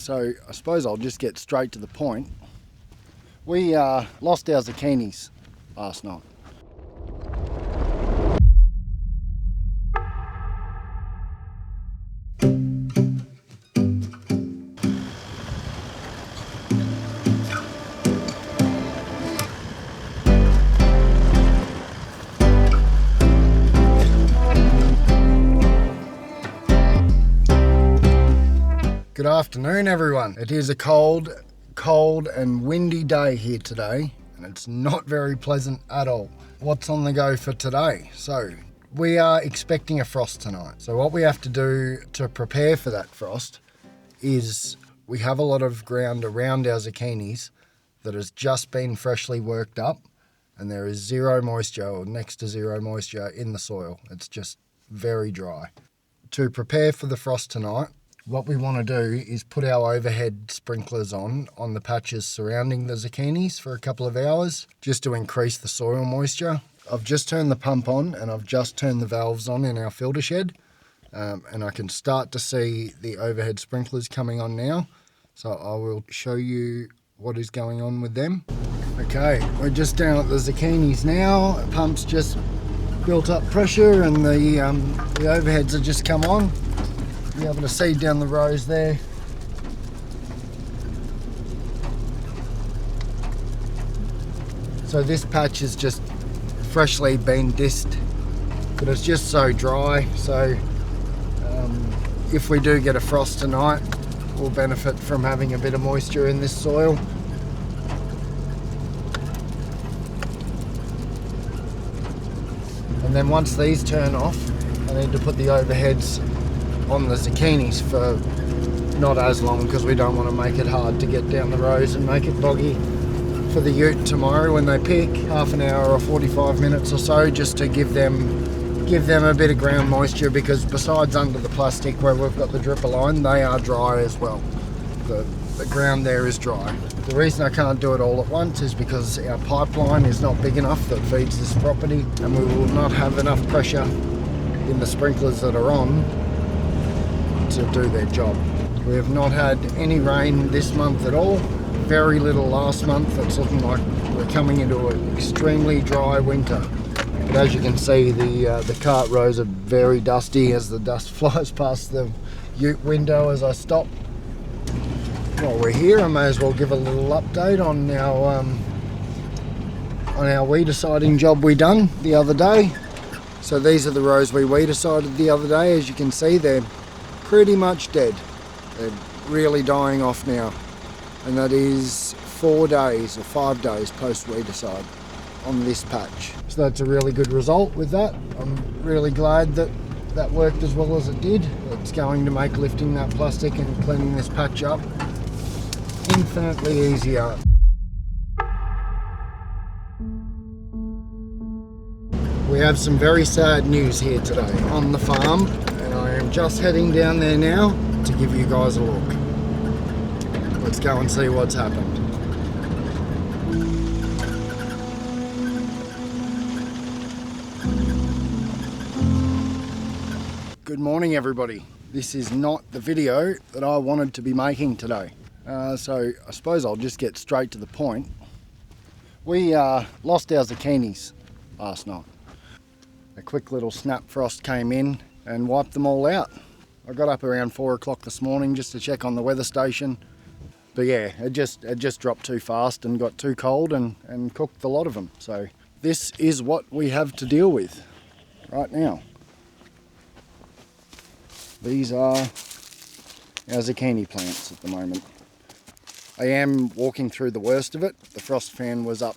So I suppose I'll just get straight to the point. We lost our zucchinis last night. Good afternoon, everyone. It is a cold and windy day here today, and it's not very pleasant at all. What's on the go for today? So we are expecting a frost tonight. So what we have to do to prepare for that frost is we have a lot of ground around our zucchinis that has just been freshly worked up, and there is zero moisture or next to zero moisture in the soil. It's just very dry. To prepare for the frost tonight, what we want to do is put our overhead sprinklers on the patches surrounding the zucchinis for a couple of hours just to increase the soil moisture. I've just turned the pump on and I've just turned the valves on in our filter shed, and I can start to see the overhead sprinklers coming on now. So I will show you what is going on with them. Okay, we're just down at the zucchinis now. The pump's just built up pressure and the overheads have just come on. Be able to see down the rows there. So this patch has just freshly been disked, but it's just so dry. So if we do get a frost tonight, we'll benefit from having a bit of moisture in this soil. And then once these turn off, I need to put the overheads on the zucchinis for not as long, because we don't want to make it hard to get down the rows and make it boggy for the ute tomorrow when they pick. Half an hour or 45 minutes or so, just to give them a bit of ground moisture, because besides under the plastic where we've got the dripper line, they are dry as well. The ground there is dry. The reason I can't do it all at once is because our pipeline is not big enough that feeds this property, and we will not have enough pressure in the sprinklers that are on to do their job. We have not had any rain this month at all, very little last month. It's looking like we're coming into an extremely dry winter. But as you can see, the cart rows are very dusty as the dust flies past the ute window as I stop. While we're here, I may as well give a little update on our weed-deciding job we done the other day. So these are the rows we weed-decided the other day. As you can see, they're pretty much dead. They're really dying off now, and that is 4 days or 5 days post weedicide on this patch. So that's a really good result with that. I'm really glad that that worked as well as it did. It's going to make lifting that plastic and cleaning this patch up infinitely easier. We have some very sad news here today on the farm, and I am just heading down there now to give you guys a look. Let's go and see what's happened. Good morning, everybody. This is not the video that I wanted to be making today. So I suppose I'll just get straight to the point. We lost our zucchinis last night. A quick little snap frost came in and wiped them all out. I got up around 4 o'clock this morning just to check on the weather station. But yeah, it just dropped too fast and got too cold and cooked a lot of them. So this is what we have to deal with right now. These are our zucchini plants at the moment. I am walking through the worst of it. The frost fan was up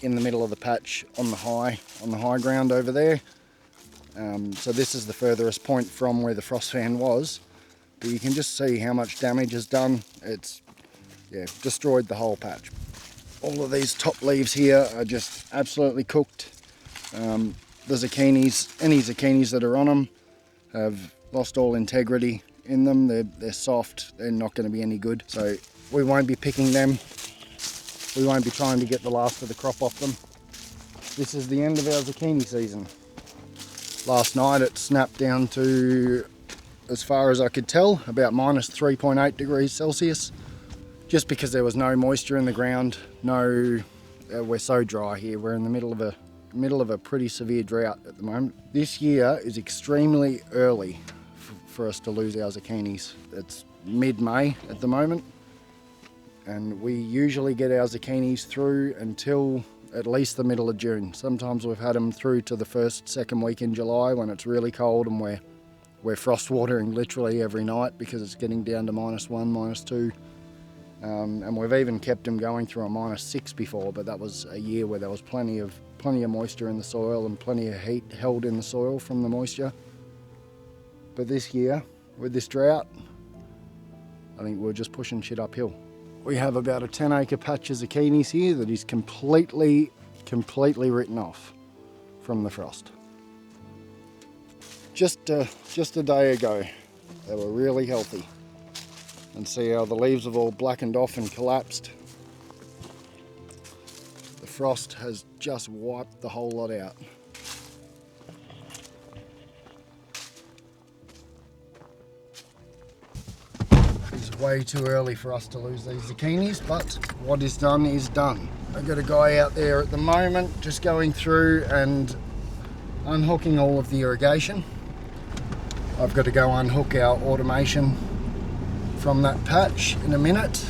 in the middle of the patch on the high ground over there. So this is the furthest point from where the frost fan was. But you can just see how much damage is done. It's destroyed the whole patch. All of these top leaves here are just absolutely cooked. The zucchinis, any zucchinis that are on them, have lost all integrity in them. They're soft. They're not going to be any good. So we won't be picking them. We won't be trying to get the last of the crop off them. This is the end of our zucchini season. Last night it snapped down to as far as I could tell, about minus 3.8 degrees Celsius, just because there was no moisture in the ground. We're so dry here. We're in the middle of a pretty severe drought at the moment. This year is extremely early for us to lose our zucchinis. It's mid-May at the moment, and we usually get our zucchinis through until at least the middle of June. Sometimes we've had them through to the second week in July when it's really cold and we're frost watering literally every night because it's getting down to -1, -2. And we've even kept them going through a -6 before, but that was a year where there was plenty of moisture in the soil and plenty of heat held in the soil from the moisture. But this year, with this drought, I think we're just pushing shit uphill. We have about a 10-acre patch of zucchinis here that is completely written off from the frost. Just a day ago, they were really healthy. And see how the leaves have all blackened off and collapsed. The frost has just wiped the whole lot out. It's way too early for us to lose these zucchinis, but what is done is done. I've got a guy out there at the moment just going through and unhooking all of the irrigation. I've got to go unhook our automation from that patch in a minute.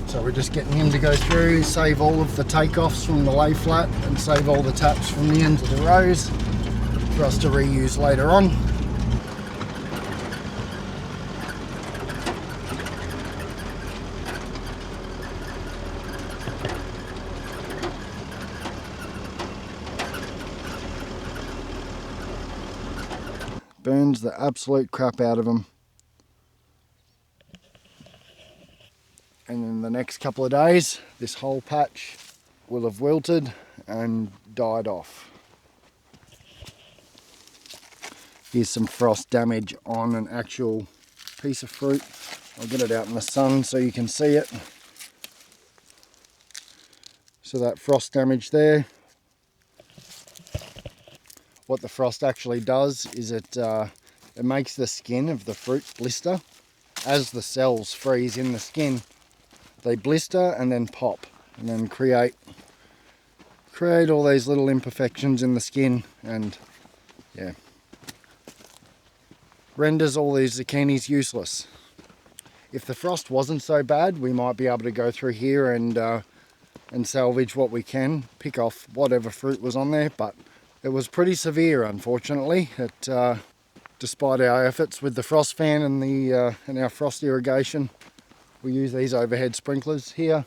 So we're just getting him to go through, save all of the takeoffs from the lay flat and save all the taps from the ends of the rows for us to reuse later on. Burns the absolute crap out of them. And in the next couple of days, this whole patch will have wilted and died off. Here's some frost damage on an actual piece of fruit. I'll get it out in the sun so you can see it. So that frost damage there. What the frost actually does is it makes the skin of the fruit blister. As the cells freeze in the skin, they blister and then pop and then create all these little imperfections in the skin, and yeah, renders all these zucchinis useless. If the frost wasn't so bad, we might be able to go through here and salvage what we can, pick off whatever fruit was on there, but it was pretty severe, unfortunately. Despite our efforts with the frost fan and our frost irrigation. We use these overhead sprinklers here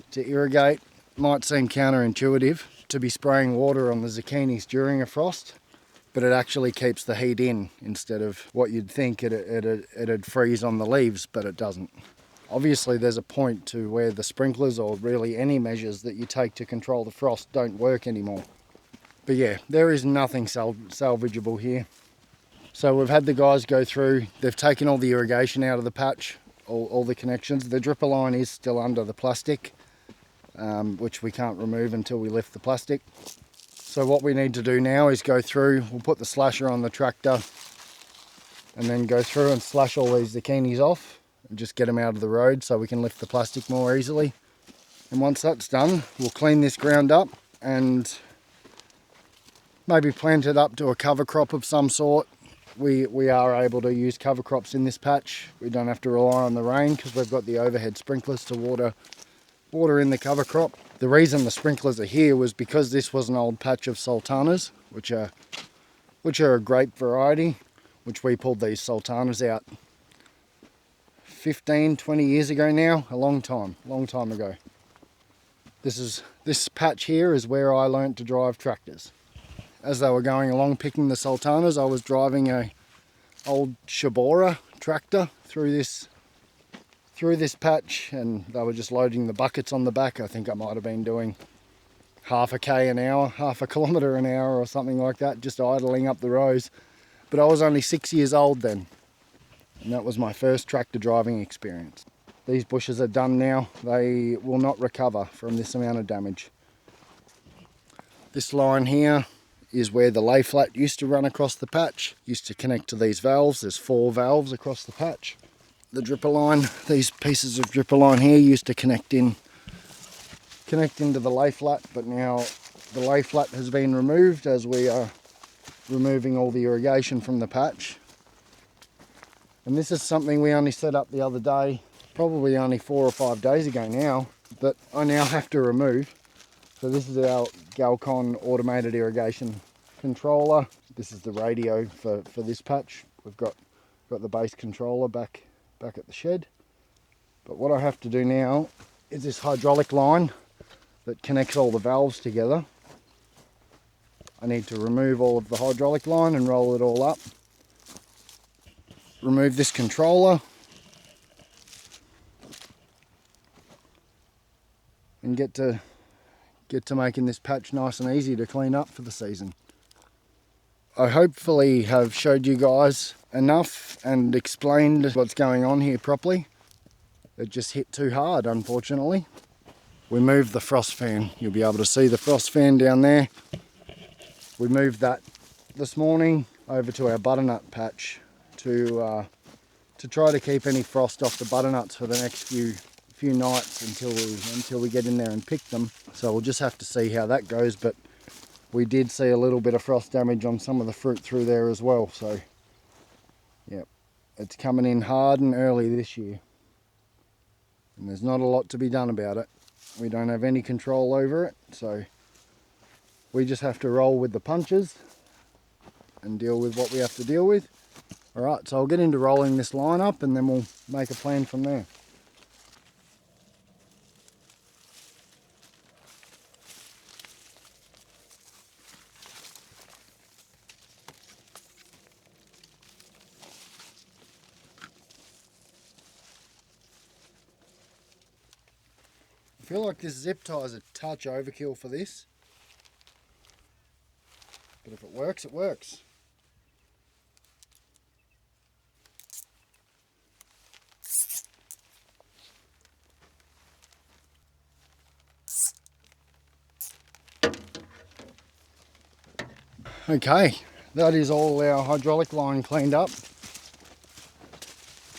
to irrigate. Might seem counterintuitive to be spraying water on the zucchinis during a frost, but it actually keeps the heat in instead of what you'd think it'd freeze on the leaves, but it doesn't. Obviously there's a point to where the sprinklers, or really any measures that you take to control the frost, don't work anymore. But yeah, there is nothing salvageable here. So we've had the guys go through, they've taken all the irrigation out of the patch, all the connections. The dripper line is still under the plastic, which we can't remove until we lift the plastic. So what we need to do now is go through, we'll put the slasher on the tractor and then go through and slash all these zucchinis off and just get them out of the road so we can lift the plastic more easily. And once that's done, we'll clean this ground up and maybe plant it up to a cover crop of some sort. We are able to use cover crops in this patch. We don't have to rely on the rain because we've got the overhead sprinklers to water in the cover crop. The reason the sprinklers are here was because this was an old patch of sultanas, which are a grape variety, which we pulled these sultanas out 15, 20 years ago now, a long time ago. This patch here is where I learnt to drive tractors. As they were going along picking the sultanas, I was driving a old Shabora tractor through this patch, and they were just loading the buckets on the back. I think I might have been doing half a kilometre an hour or something like that, just idling up the rows. But I was only 6 years old then, and that was my first tractor driving experience. These bushes are done now. They will not recover from this amount of damage. This line here is where the lay flat used to run across the patch. Used to connect to these valves. There's 4 valves across the patch. The dripper line, these pieces of dripper line here used to connect into the lay flat, but now the lay flat has been removed as we are removing all the irrigation from the patch. And this is something we only set up the other day, probably only 4 or 5 days ago now, that I now have to remove. So this is our Galcon automated irrigation controller. This is the radio for this patch. We've got the base controller back at the shed. But what I have to do now is this hydraulic line that connects all the valves together. I need to remove all of the hydraulic line and roll it all up. Remove this controller. And get to making this patch nice and easy to clean up for the season. I hopefully have showed you guys enough and explained what's going on here properly. It just hit too hard, unfortunately. We moved the frost fan. You'll be able to see the frost fan down there. We moved that this morning over to our butternut patch to try to keep any frost off the butternuts for the next few nights until we get in there and pick them. So we'll just have to see how that goes, but we did see a little bit of frost damage on some of the fruit through there as well. So yeah, it's coming in hard and early this year, and there's not a lot to be done about it. We don't have any control over it, so we just have to roll with the punches and deal with what we have to deal with. Alright, so I'll get into rolling this line up and then we'll make a plan from there. I feel like this zip tie is a touch overkill for this, but if it works, it works. Okay, that is all our hydraulic line cleaned up.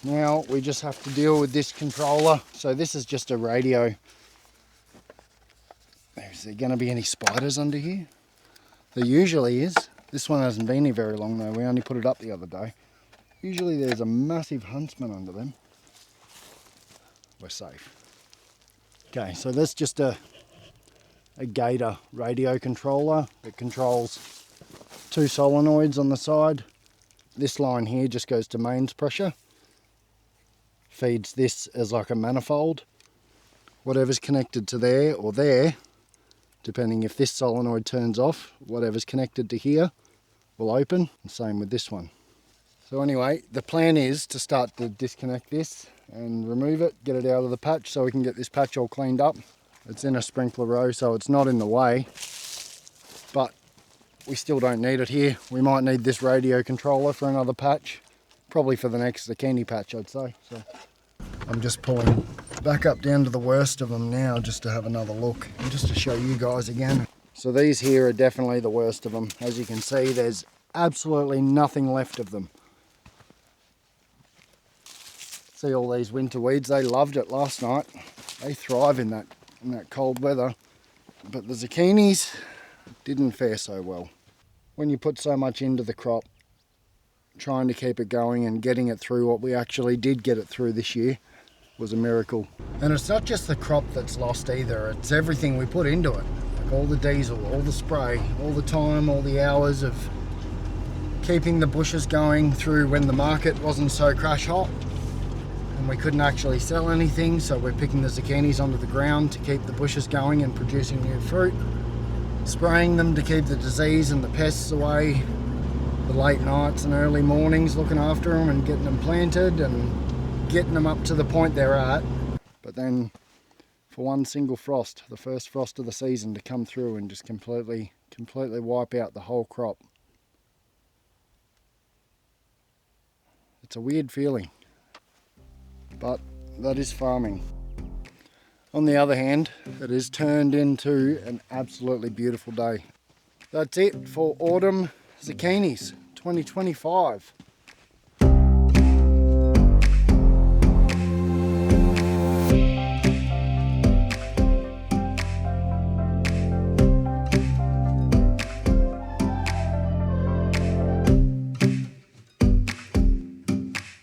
Now we just have to deal with this controller. So this is just a radio. Is there going to be any spiders under here? There usually is. This one hasn't been here very long though. We only put it up the other day. Usually there's a massive huntsman under them. We're safe. Okay, so that's just a Gator radio controller. It controls 2 solenoids on the side. This line here just goes to mains pressure. Feeds this as like a manifold. Whatever's connected to there or there, depending if this solenoid turns off, whatever's connected to here will open. And same with this one. So anyway, the plan is to start to disconnect this and remove it, get it out of the patch so we can get this patch all cleaned up. It's in a sprinkler row, so it's not in the way, but we still don't need it here. We might need this radio controller for another patch, probably for the next zucchini patch, I'd say. So I'm just pulling back up down to the worst of them now just to have another look and just to show you guys again. So these here are definitely the worst of them. As you can see, there's absolutely nothing left of them. See all these winter weeds, they loved it last night. They thrive in that cold weather. But the zucchinis didn't fare so well. When you put so much into the crop, trying to keep it going and getting it through what we actually did get it through this year was a miracle. And it's not just the crop that's lost either, it's everything we put into it. Like all the diesel, all the spray, all the time, all the hours of keeping the bushes going through when the market wasn't so crash hot and we couldn't actually sell anything, so we're picking the zucchinis onto the ground to keep the bushes going and producing new fruit, spraying them to keep the disease and the pests away, the late nights and early mornings looking after them and getting them planted and getting them up to the point they're at. But then for one single frost, the first frost of the season, to come through and just completely wipe out the whole crop. It's a weird feeling, but that is farming. On the other hand, it has turned into an absolutely beautiful day. That's it for autumn zucchinis 2025.